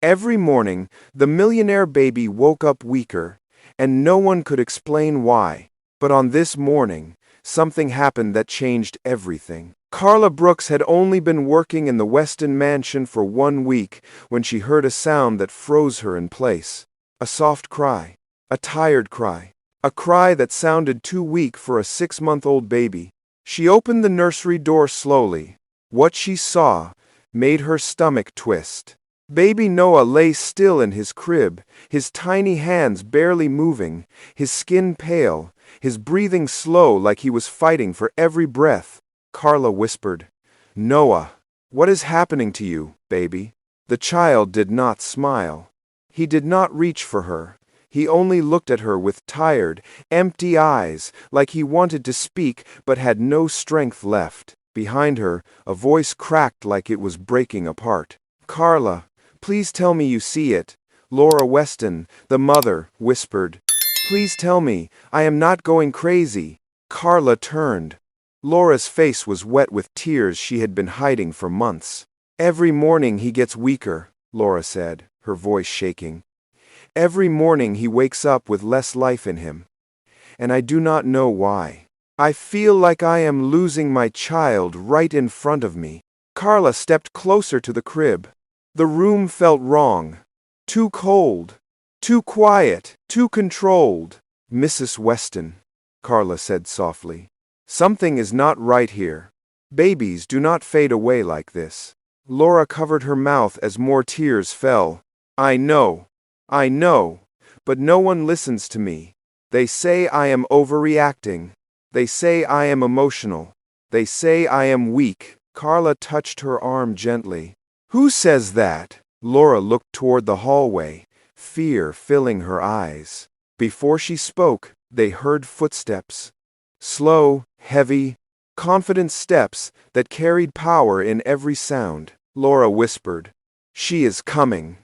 Every morning, the millionaire baby woke up weaker, and no one could explain why. But on this morning, something happened that changed everything. Carla Brooks had only been working in the Weston mansion for 1 week when she heard a sound that froze her in place. A soft cry. A tired cry. A cry that sounded too weak for a 6-month-old baby. She opened the nursery door slowly. What she saw made her stomach twist. Baby Noah lay still in his crib, his tiny hands barely moving, his skin pale, his breathing slow like he was fighting for every breath. Carla whispered, "Noah, what is happening to you, baby?" The child did not smile. He did not reach for her. He only looked at her with tired, empty eyes, like he wanted to speak but had no strength left. Behind her, a voice cracked like it was breaking apart. "Carla, please tell me you see it." Laura Weston, the mother, whispered, "Please tell me, I am not going crazy." Carla turned. Laura's face was wet with tears she had been hiding for months. "Every morning he gets weaker," Laura said, her voice shaking. "Every morning he wakes up with less life in him. And I do not know why. I feel like I am losing my child right in front of me." Carla stepped closer to the crib. The room felt wrong. Too cold. Too quiet. Too controlled. "Mrs. Weston," Carla said softly, "something is not right here. Babies do not fade away like this." Laura covered her mouth as more tears fell. I know, but no one listens to me. They say I am overreacting. They say I am emotional. They say I am weak." Carla touched her arm gently. "Who says that?" Laura looked toward the hallway, fear filling her eyes. Before she spoke, they heard footsteps. Slow, heavy, confident steps that carried power in every sound. Laura whispered, "She is coming."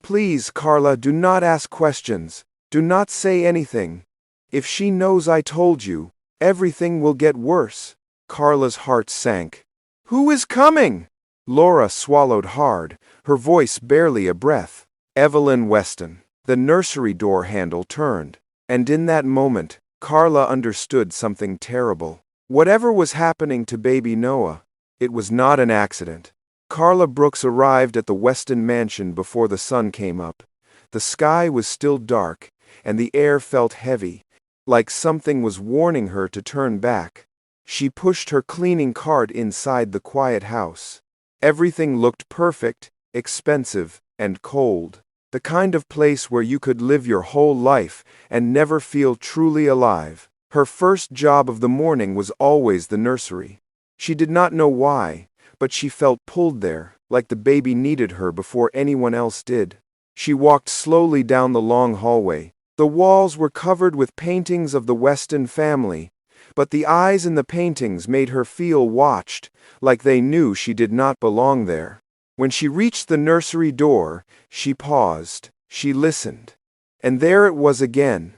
"Please, Carla, do not ask questions. Do not say anything. If she knows I told you, everything will get worse." Carla's heart sank. "Who is coming?" Laura swallowed hard, her voice barely a breath. "Evelyn Weston." The nursery door handle turned, and in that moment, Carla understood something terrible. Whatever was happening to baby Noah, it was not an accident. Carla Brooks arrived at the Weston mansion before the sun came up. The sky was still dark, and the air felt heavy, like something was warning her to turn back. She pushed her cleaning cart inside the quiet house. Everything looked perfect, expensive, and cold. The kind of place where you could live your whole life and never feel truly alive. Her first job of the morning was always the nursery. She did not know why, but she felt pulled there, like the baby needed her before anyone else did. She walked slowly down the long hallway. The walls were covered with paintings of the Weston family, but the eyes in the paintings made her feel watched, like they knew she did not belong there. When she reached the nursery door, she paused, she listened, and there it was again,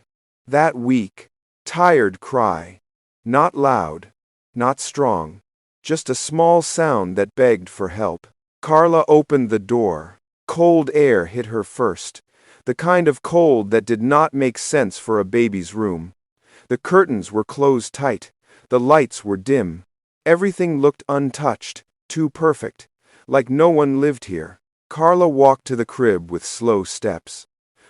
that weak, tired cry. Not loud, not strong, just a small sound that begged for help. Carla opened the door. Cold air hit her first, the kind of cold that did not make sense for a baby's room. The curtains were closed tight, the lights were dim. Everything looked untouched, too perfect, like no one lived here. Carla walked to the crib with slow steps.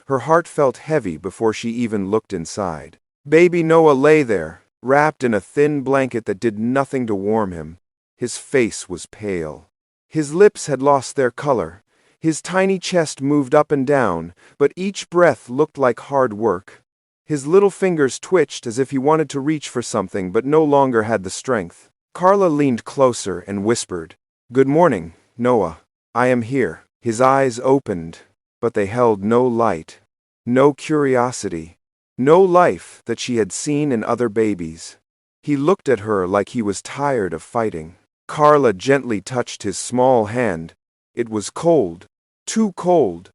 Her heart felt heavy before she even looked inside. Baby Noah lay there, wrapped in a thin blanket that did nothing to warm him. His face was pale. His lips had lost their color. His tiny chest moved up and down, but each breath looked like hard work. His little fingers twitched as if he wanted to reach for something but no longer had the strength. Carla leaned closer and whispered, "Good morning, Noah. I am here." His eyes opened, but they held no light, no curiosity, no life that she had seen in other babies. He looked at her like he was tired of fighting. Carla gently touched his small hand. It was cold, too cold.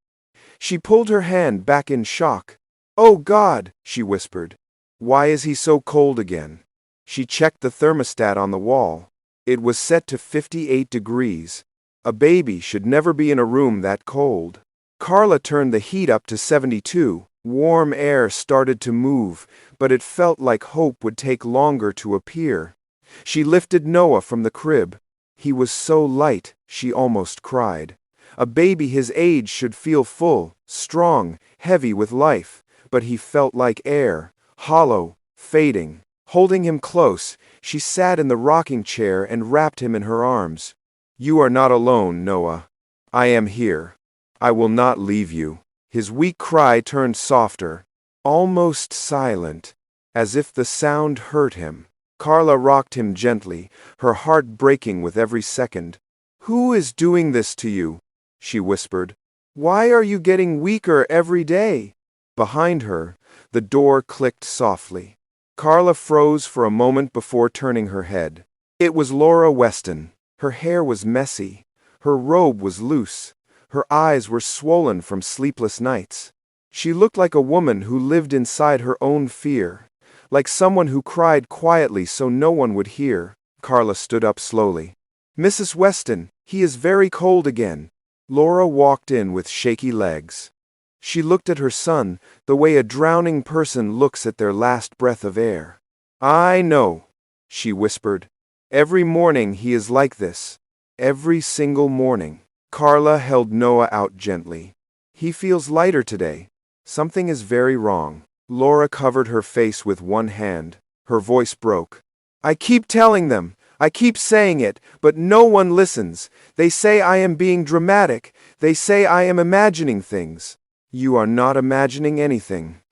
She pulled her hand back in shock. "Oh God," she whispered. "Why is he so cold again?" She checked the thermostat on the wall. It was set to 58 degrees. A baby should never be in a room that cold. Carla turned the heat up to 72. Warm air started to move, but it felt like hope would take longer to appear. She lifted Noah from the crib. He was so light, she almost cried. A baby his age should feel full, strong, heavy with life, but he felt like air, hollow, fading. Holding him close, she sat in the rocking chair and wrapped him in her arms. "You are not alone, Noah. I am here. I will not leave you." His weak cry turned softer, almost silent, as if the sound hurt him. Carla rocked him gently, her heart breaking with every second. "Who is doing this to you?" she whispered. "Why are you getting weaker every day?" Behind her, the door clicked softly. Carla froze for a moment before turning her head. It was Laura Weston. Her hair was messy. Her robe was loose. Her eyes were swollen from sleepless nights. She looked like a woman who lived inside her own fear, like someone who cried quietly so no one would hear. Carla stood up slowly. "Mrs. Weston, he is very cold again." Laura walked in with shaky legs. She looked at her son the way a drowning person looks at their last breath of air. "I know," she whispered. "Every morning he is like this. Every single morning." Carla held Noah out gently. "He feels lighter today. Something is very wrong." Laura covered her face with one hand. Her voice broke. "I keep telling them. I keep saying it, but no one listens. They say I am being dramatic. They say I am imagining things." "You are not imagining anything,"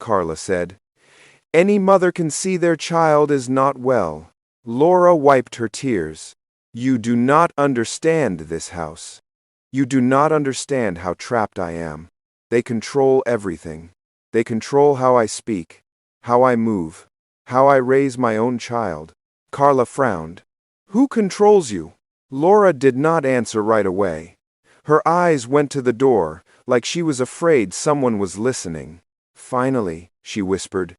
Carla said. "Any mother can see their child is not well." Laura wiped her tears. "You do not understand this house. You do not understand how trapped I am. They control everything. They control how I speak, how I move, how I raise my own child." Carla frowned. "Who controls you?" Laura did not answer right away. Her eyes went to the door, like she was afraid someone was listening. "Finally," she whispered.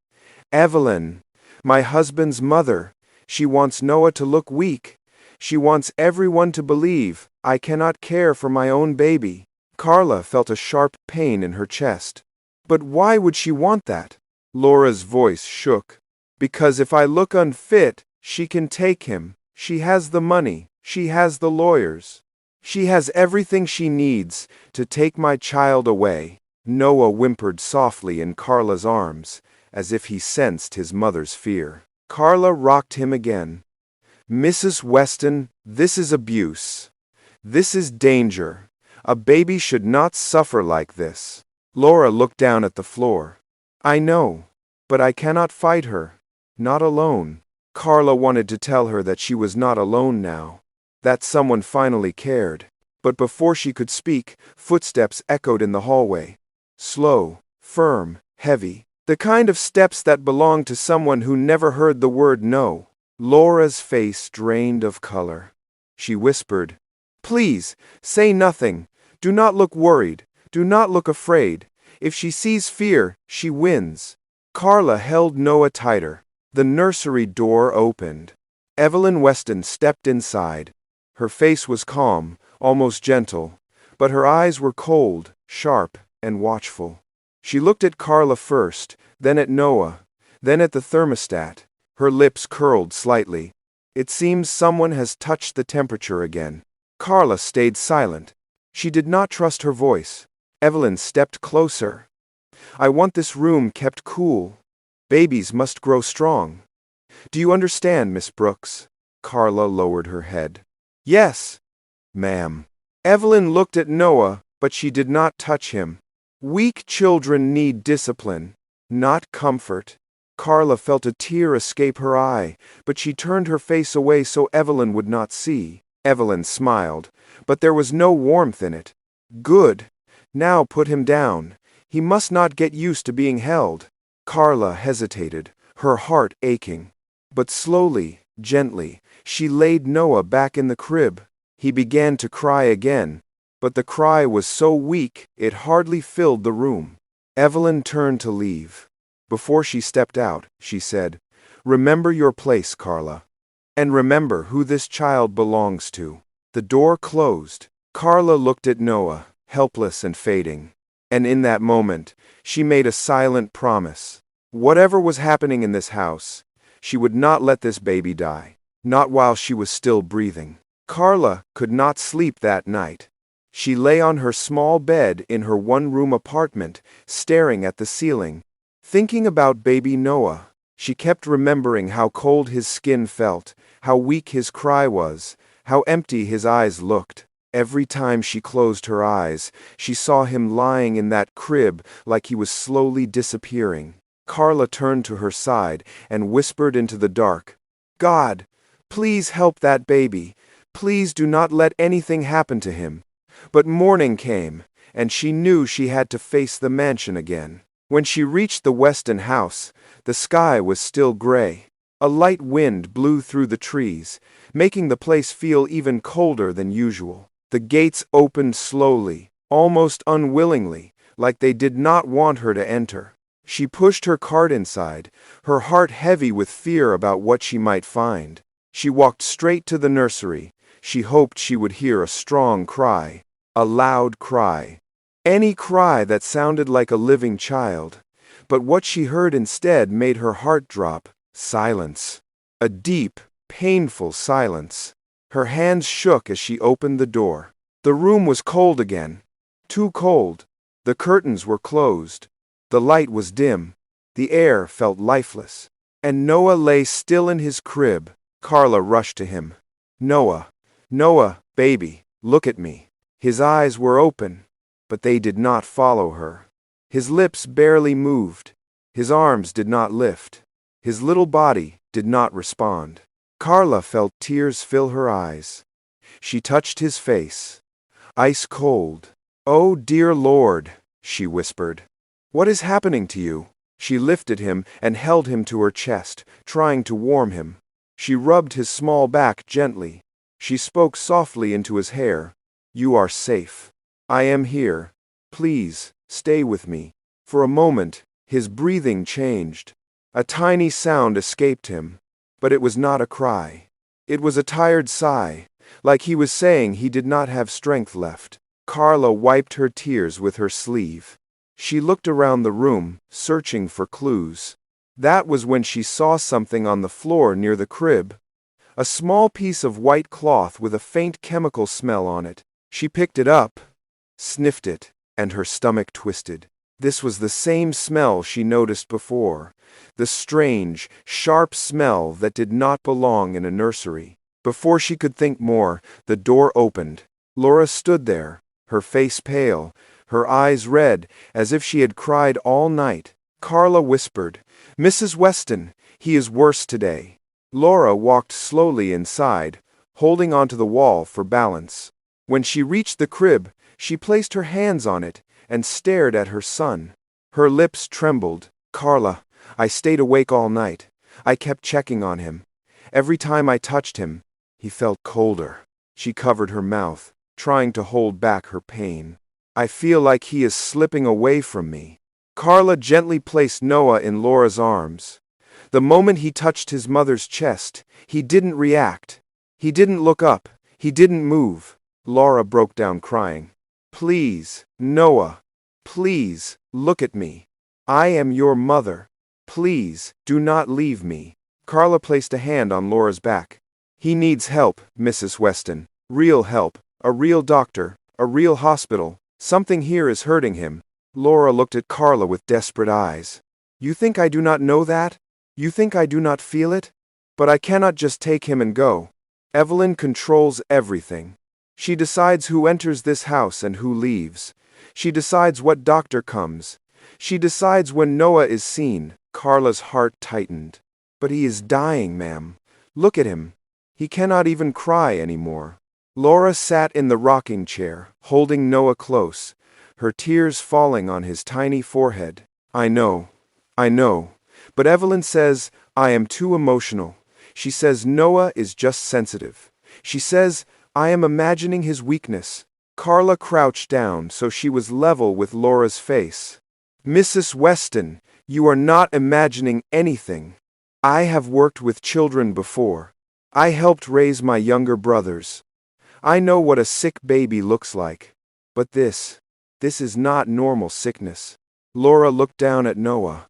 "Evelyn, my husband's mother. She wants Noah to look weak. She wants everyone to believe I cannot care for my own baby." Carla felt a sharp pain in her chest. "But why would she want that?" Laura's voice shook. "Because if I look unfit, she can take him. She has the money. She has the lawyers. She has everything she needs to take my child away." Noah whimpered softly in Carla's arms, as if he sensed his mother's fear. Carla rocked him again. "Mrs. Weston, this is abuse. This is danger. A baby should not suffer like this." Laura looked down at the floor. "I know, but I cannot fight her. Not alone." Carla wanted to tell her that she was not alone now, that someone finally cared. But before she could speak, footsteps echoed in the hallway. Slow, firm, heavy. The kind of steps that belonged to someone who never heard the word no. Laura's face drained of color. She whispered, "Please, say nothing. Do not look worried. Do not look afraid. If she sees fear, she wins." Carla held Noah tighter. The nursery door opened. Evelyn Weston stepped inside. Her face was calm, almost gentle, but her eyes were cold, sharp, and watchful. She looked at Carla first, then at Noah, then at the thermostat. Her lips curled slightly. "It seems someone has touched the temperature again." Carla stayed silent. She did not trust her voice. Evelyn stepped closer. "I want this room kept cool. Babies must grow strong. Do you understand, Miss Brooks?" Carla lowered her head. "Yes, ma'am." Evelyn looked at Noah, but she did not touch him. "Weak children need discipline, not comfort." Carla felt a tear escape her eye, but she turned her face away so Evelyn would not see. Evelyn smiled, but there was no warmth in it. "Good. Now put him down. He must not get used to being held." Carla hesitated, her heart aching. But slowly, gently, she laid Noah back in the crib. He began to cry again, but the cry was so weak it hardly filled the room. Evelyn turned to leave. Before she stepped out, she said, "Remember your place, Carla. And remember who this child belongs to." The door closed. Carla looked at Noah. helpless and fading. And in that moment, she made a silent promise. Whatever was happening in this house, she would not let this baby die, not while she was still breathing. Carla could not sleep that night. She lay on her small bed in her one-room apartment, staring at the ceiling, thinking about baby Noah. She kept remembering how cold his skin felt, how weak his cry was, how empty his eyes looked. Every time she closed her eyes, she saw him lying in that crib like he was slowly disappearing. Carla turned to her side and whispered into the dark, "God, please help that baby. Please do not let anything happen to him." But morning came, and she knew she had to face the mansion again. When she reached the Weston house, the sky was still gray. A light wind blew through the trees, making the place feel even colder than usual. The gates opened slowly, almost unwillingly, like they did not want her to enter. She pushed her cart inside, her heart heavy with fear about what she might find. She walked straight to the nursery. She hoped she would hear a strong cry, a loud cry. Any cry that sounded like a living child. But what she heard instead made her heart drop. Silence. A deep, painful silence. Her hands shook as she opened the door. The room was cold again. Too cold. The curtains were closed. The light was dim. The air felt lifeless. And Noah lay still in his crib. Carla rushed to him. "Noah, Noah, baby, look at me." His eyes were open, but they did not follow her. His lips barely moved. His arms did not lift. His little body did not respond. Carla felt tears fill her eyes. She touched his face. Ice cold. "Oh, dear Lord," she whispered. "What is happening to you?" She lifted him and held him to her chest, trying to warm him. She rubbed his small back gently. She spoke softly into his hair. "You are safe. I am here. Please, stay with me." For a moment, his breathing changed. A tiny sound escaped him, but it was not a cry. It was a tired sigh, like he was saying he did not have strength left. Carla wiped her tears with her sleeve. She looked around the room, searching for clues. That was when she saw something on the floor near the crib. A small piece of white cloth with a faint chemical smell on it. She picked it up, sniffed it, and her stomach twisted. This was the same smell she noticed before, the strange, sharp smell that did not belong in a nursery. Before she could think more, the door opened. Laura stood there, her face pale, her eyes red, as if she had cried all night. Carla whispered, "Mrs. Weston, he is worse today." Laura walked slowly inside, holding onto the wall for balance. When she reached the crib, she placed her hands on it and stared at her son. Her lips trembled. "Carla, I stayed awake all night. I kept checking on him. Every time I touched him, he felt colder." She covered her mouth, trying to hold back her pain. "I feel like he is slipping away from me." Carla gently placed Noah in Laura's arms. The moment he touched his mother's chest, he didn't react. He didn't look up. He didn't move. Laura broke down crying. "Please, Noah, please, look at me. I am your mother. Please, do not leave me." Carla placed a hand on Laura's back. "He needs help, Mrs. Weston. Real help. A real doctor. A real hospital. Something here is hurting him." Laura looked at Carla with desperate eyes. "You think I do not know that? You think I do not feel it? But I cannot just take him and go. Evelyn controls everything. She decides who enters this house and who leaves. She decides what doctor comes. She decides when Noah is seen." Carla's heart tightened. "But he is dying, ma'am. Look at him. He cannot even cry anymore." Laura sat in the rocking chair, holding Noah close, her tears falling on his tiny forehead. I know. But Evelyn says I am too emotional. She says Noah is just sensitive. She says I am imagining his weakness." Carla crouched down so she was level with Laura's face. "Mrs. Weston, you are not imagining anything. I have worked with children before. I helped raise my younger brothers. I know what a sick baby looks like. But this is not normal sickness. Laura looked down at Noah.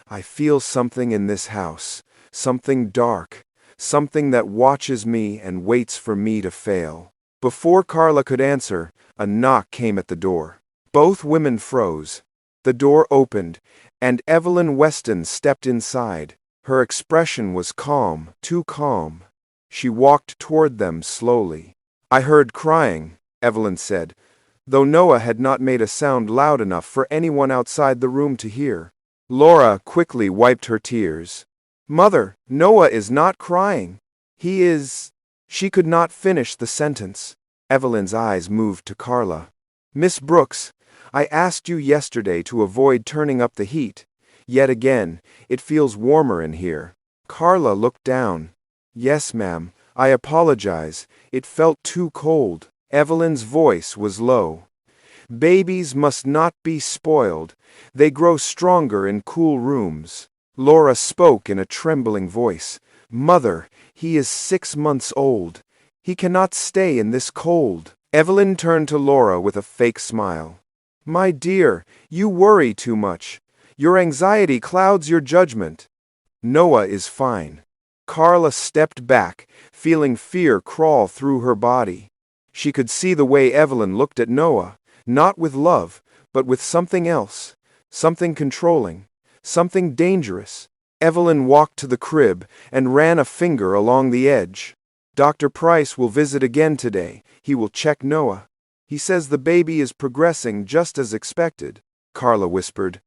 I feel something in this house, something dark, something that watches me and waits for me to fail. Before Carla could answer, a knock came at the door. Both women froze. The door opened, and Evelyn Weston stepped inside. Her expression was calm, too calm. She walked toward them slowly. I heard crying, Evelyn said, though Noah had not made a sound loud enough for anyone outside the room to hear. Laura quickly wiped her tears. Mother, Noah is not crying. He is... She could not finish the sentence. Evelyn's eyes moved to Carla. Miss Brooks, I asked you yesterday to avoid turning up the heat. Yet again, it feels warmer in here. Carla looked down. Yes, ma'am, I apologize. It felt too cold. Evelyn's voice was low. Babies must not be spoiled. They grow stronger in cool rooms. Laura spoke in a trembling voice. Mother, he is 6 months old. He cannot stay in this cold. Evelyn turned to Laura with a fake smile. My dear, you worry too much. Your anxiety clouds your judgment. Noah is fine. Carla stepped back, feeling fear crawl through her body. She could see the way Evelyn looked at Noah, not with love, but with something else, something controlling, something dangerous. Evelyn walked to the crib and ran a finger along the edge. Dr. Price will visit again today. He will check Noah. He says the baby is progressing just as expected. Carla whispered.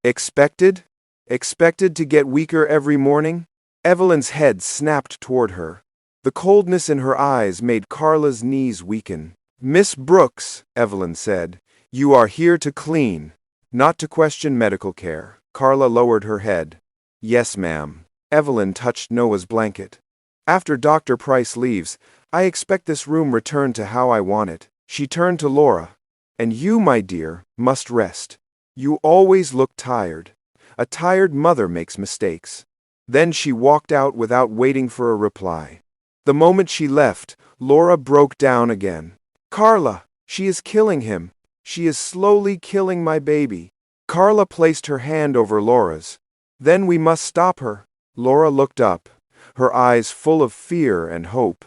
Expected? Expected to get weaker every morning? Evelyn's head snapped toward her. The coldness in her eyes made Carla's knees weaken. Miss Brooks, Evelyn said, you are here to clean, not to question medical care. Carla lowered her head. Yes, ma'am. Evelyn touched Noah's blanket. After Dr. Price leaves, I expect this room returned to how I want it. She turned to Laura. And you, my dear, must rest. You always look tired. A tired mother makes mistakes. Then she walked out without waiting for a reply. The moment she left, Laura broke down again. Carla, she is killing him. She is slowly killing my baby. Carla placed her hand over Laura's. Then we must stop her. Laura looked up, her eyes full of fear and hope.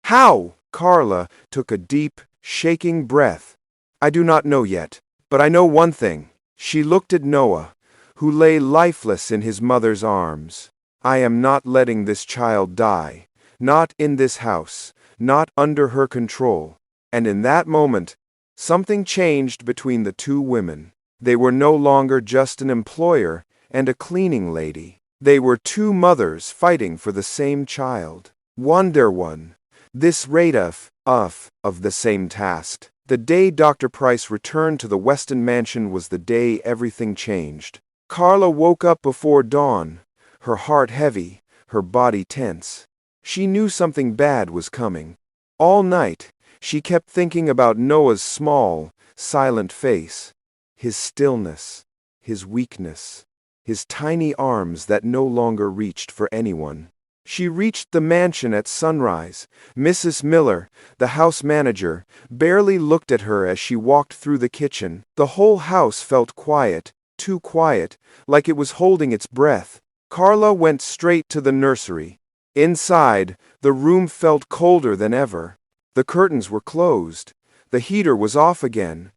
How? Carla took a deep, shaking breath. I do not know yet, but I know one thing. She looked at Noah, who lay lifeless in his mother's arms. I am not letting this child die. Not in this house. Not under her control. And in that moment, something changed between the two women. They were no longer just an employer and a cleaning lady. They were two mothers fighting for the same child. One. This rate of the same task. The day Dr. Price returned to the Weston mansion was the day everything changed. Carla woke up before dawn, her heart heavy, her body tense. She knew something bad was coming. All night, she kept thinking about Noah's small, silent face, his stillness, his weakness, his tiny arms that no longer reached for anyone. She reached the mansion at sunrise. Mrs. Miller, the house manager, barely looked at her as she walked through the kitchen. The whole house felt quiet, too quiet, like it was holding its breath. Carla went straight to the nursery. Inside, the room felt colder than ever. The curtains were closed. The heater was off again.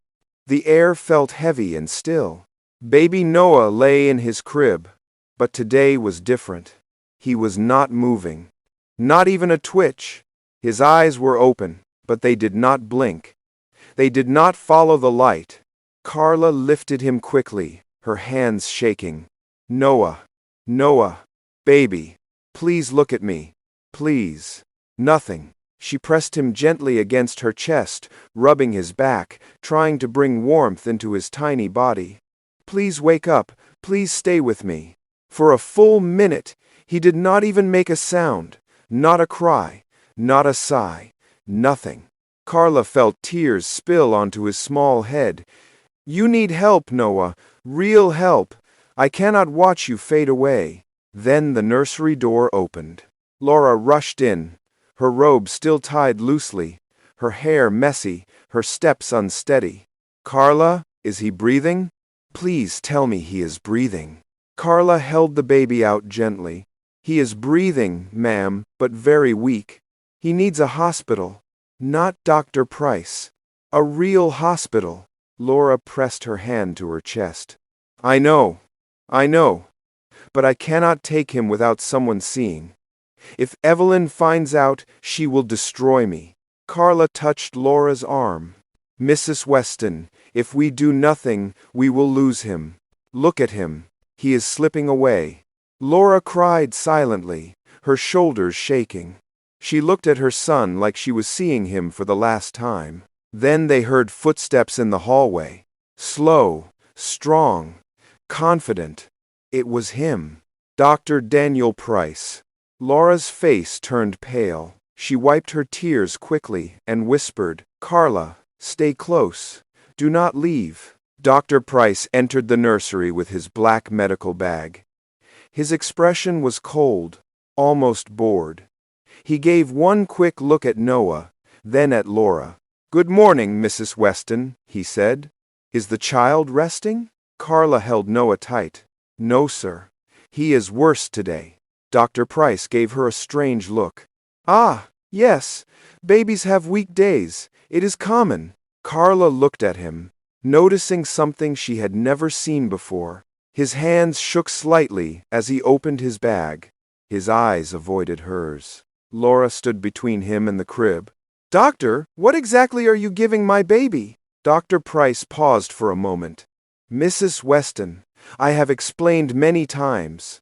The air felt heavy and still. Baby Noah lay in his crib. But today was different. He was not moving. Not even a twitch. His eyes were open, but they did not blink. They did not follow the light. Carla lifted him quickly, her hands shaking. Noah, baby, please look at me. Please. Nothing. She pressed him gently against her chest, rubbing his back, trying to bring warmth into his tiny body. Please wake up. Please stay with me. For a full minute, he did not even make a sound, not a cry, not a sigh, nothing. Carla felt tears spill onto his small head. You need help, Noah, real help. I cannot watch you fade away. Then the nursery door opened. Laura rushed in, her robe still tied loosely, her hair messy, her steps unsteady. Carla, is he breathing? Please tell me he is breathing. Carla held the baby out gently. He is breathing, ma'am, but very weak. He needs a hospital. Not Dr. Price. A real hospital. Laura pressed her hand to her chest. I know. But I cannot take him without someone seeing. If Evelyn finds out, she will destroy me. Carla touched Laura's arm. Mrs. Weston, if we do nothing, we will lose him. Look at him. He is slipping away. Laura cried silently, her shoulders shaking. She looked at her son like she was seeing him for the last time. Then they heard footsteps in the hallway. Slow, strong, confident. It was him. Dr. Daniel Price. Laura's face turned pale. She wiped her tears quickly and whispered, Carla, stay close. Do not leave. Dr. Price entered the nursery with his black medical bag. His expression was cold, almost bored. He gave one quick look at Noah, then at Laura. Good morning, Mrs. Weston, he said. Is the child resting? Carla held Noah tight. No, sir. He is worse today. Dr. Price gave her a strange look. Ah, yes. Babies have weak days. It is common. Carla looked at him, noticing something she had never seen before. His hands shook slightly as he opened his bag. His eyes avoided hers. Laura stood between him and the crib. Doctor, what exactly are you giving my baby? Dr. Price paused for a moment. Mrs. Weston, I have explained many times.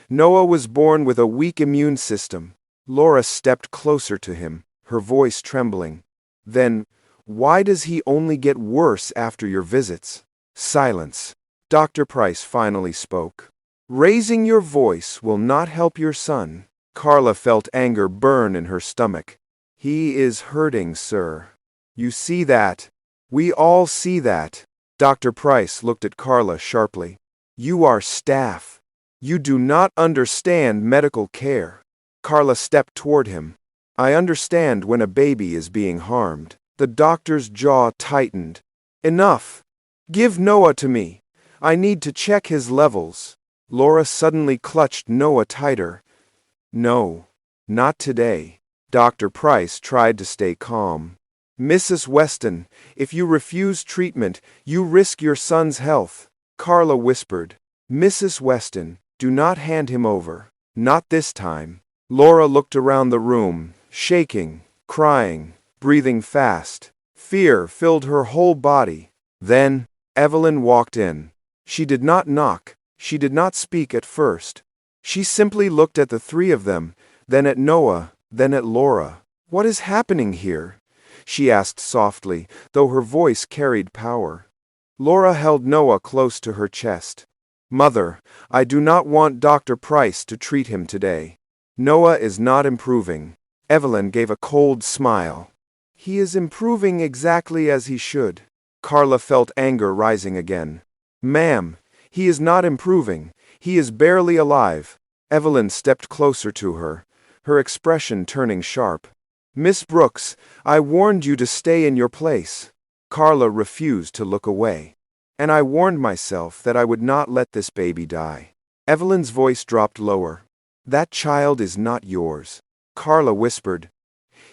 Noah was born with a weak immune system. Laura stepped closer to him, her voice trembling. Then, why does he only get worse after your visits? Silence. Dr. Price finally spoke. Raising your voice will not help your son. Carla felt anger burn in her stomach. He is hurting, sir. You see that. We all see that. Dr. Price looked at Carla sharply. You are staff. You do not understand medical care. Carla stepped toward him. I understand when a baby is being harmed. The doctor's jaw tightened. Enough. Give Noah to me. I need to check his levels. Laura suddenly clutched Noah tighter. No, not today. Dr. Price tried to stay calm. Mrs. Weston, if you refuse treatment, you risk your son's health. Carla whispered. Mrs. Weston, do not hand him over. Not this time. Laura looked around the room, shaking, crying, breathing fast. Fear filled her whole body. Then, Evelyn walked in. She did not knock. She did not speak at first. She simply looked at the three of them, then at Noah, then at Laura. What is happening here? She asked softly, though her voice carried power. Laura held Noah close to her chest. Mother, I do not want Dr. Price to treat him today. Noah is not improving. Evelyn gave a cold smile. He is improving exactly as he should. Carla felt anger rising again. Ma'am, he is not improving. He is barely alive. Evelyn stepped closer to her, her expression turning sharp. Miss Brooks, I warned you to stay in your place. Carla refused to look away. And I warned myself that I would not let this baby die. Evelyn's voice dropped lower. That child is not yours. Carla whispered.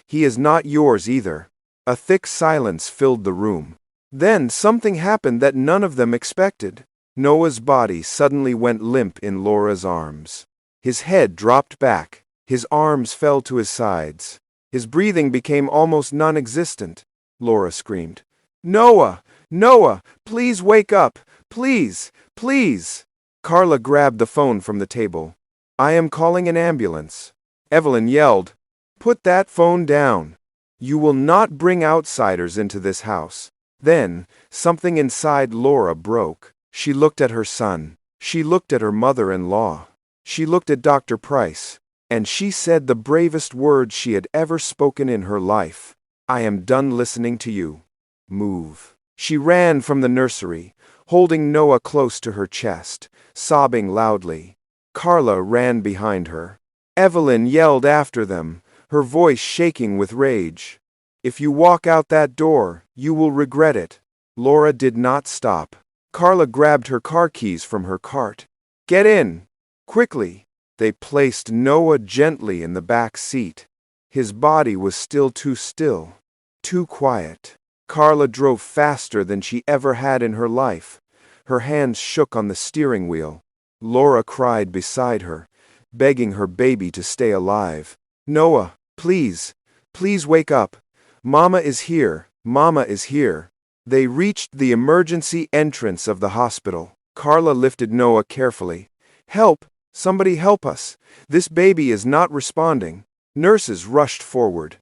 He is not yours either. A thick silence filled the room. Then something happened that none of them expected. Noah's body suddenly went limp in Laura's arms. His head dropped back. His arms fell to his sides. His breathing became almost non-existent. Laura screamed. Noah! Noah! Please wake up! Please! Please! Carla grabbed the phone from the table. I am calling an ambulance. Evelyn yelled. Put that phone down. You will not bring outsiders into this house. Then, something inside Laura broke. She looked at her son. She looked at her mother-in-law. She looked at Dr. Price. And she said the bravest words she had ever spoken in her life. I am done listening to you. Move. She ran from the nursery, holding Noah close to her chest, sobbing loudly. Carla ran behind her. Evelyn yelled after them, her voice shaking with rage. If you walk out that door, You will regret it. Laura did not stop. Carla grabbed her car keys from her cart. Get in! Quickly! They placed Noah gently in the back seat. His body was still too still, too quiet. Carla drove faster than she ever had in her life. Her hands shook on the steering wheel. Laura cried beside her, begging her baby to stay alive. Noah, please, please wake up. Mama is here. Mama is here. They reached the emergency entrance of the hospital. Carla lifted Noah carefully. Help! Somebody help us! This baby is not responding. Nurses rushed forward.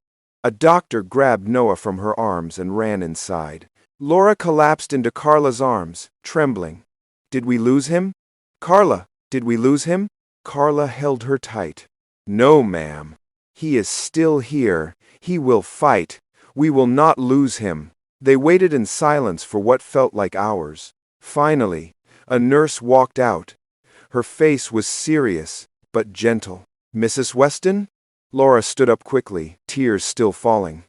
A doctor grabbed Noah from her arms and ran inside. Laura collapsed into Carla's arms, trembling. Did we lose him? Carla, did we lose him? Carla held her tight. No, ma'am. He is still here. He will fight. We will not lose him. They waited in silence for what felt like hours. Finally, a nurse walked out. Her face was serious, but gentle. Mrs. Weston? Laura stood up quickly, tears still falling.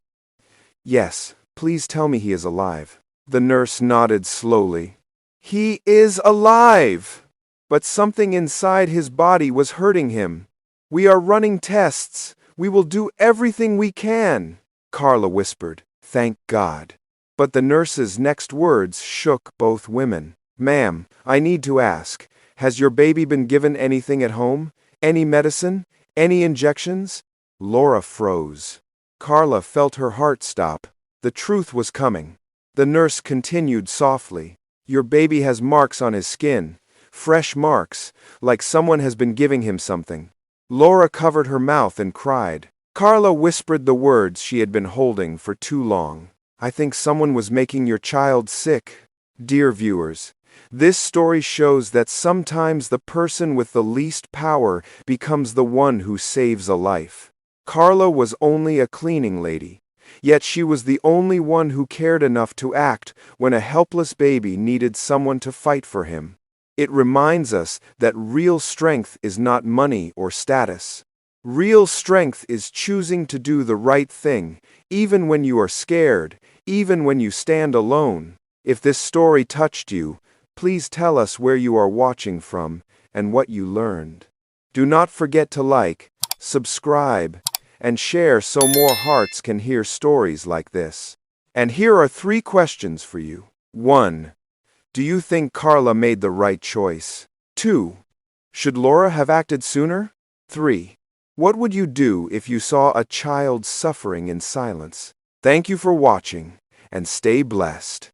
Yes, please tell me he is alive. The nurse nodded slowly. He is alive! But something inside his body was hurting him. We are running tests. We will do everything we can. Carla whispered, Thank God. But the nurse's next words shook both women. Ma'am, I need to ask, has your baby been given anything at home? Any medicine? Any injections? Laura froze. Carla felt her heart stop. The truth was coming. The nurse continued softly. Your baby has marks on his skin. Fresh marks, like someone has been giving him something. Laura covered her mouth and cried. Carla whispered the words she had been holding for too long. I think someone was making your child sick. Dear viewers, this story shows that sometimes the person with the least power becomes the one who saves a life. Carla was only a cleaning lady, yet she was the only one who cared enough to act when a helpless baby needed someone to fight for him. It reminds us that real strength is not money or status. Real strength is choosing to do the right thing, even when you are scared, even when you stand alone. If this story touched you, please tell us where you are watching from and what you learned. Do not forget to like, subscribe, and share so more hearts can hear stories like this. And here are 3 questions for you. 1. Do you think Carla made the right choice? 2. Should Laura have acted sooner? 3. What would you do if you saw a child suffering in silence? Thank you for watching, and stay blessed.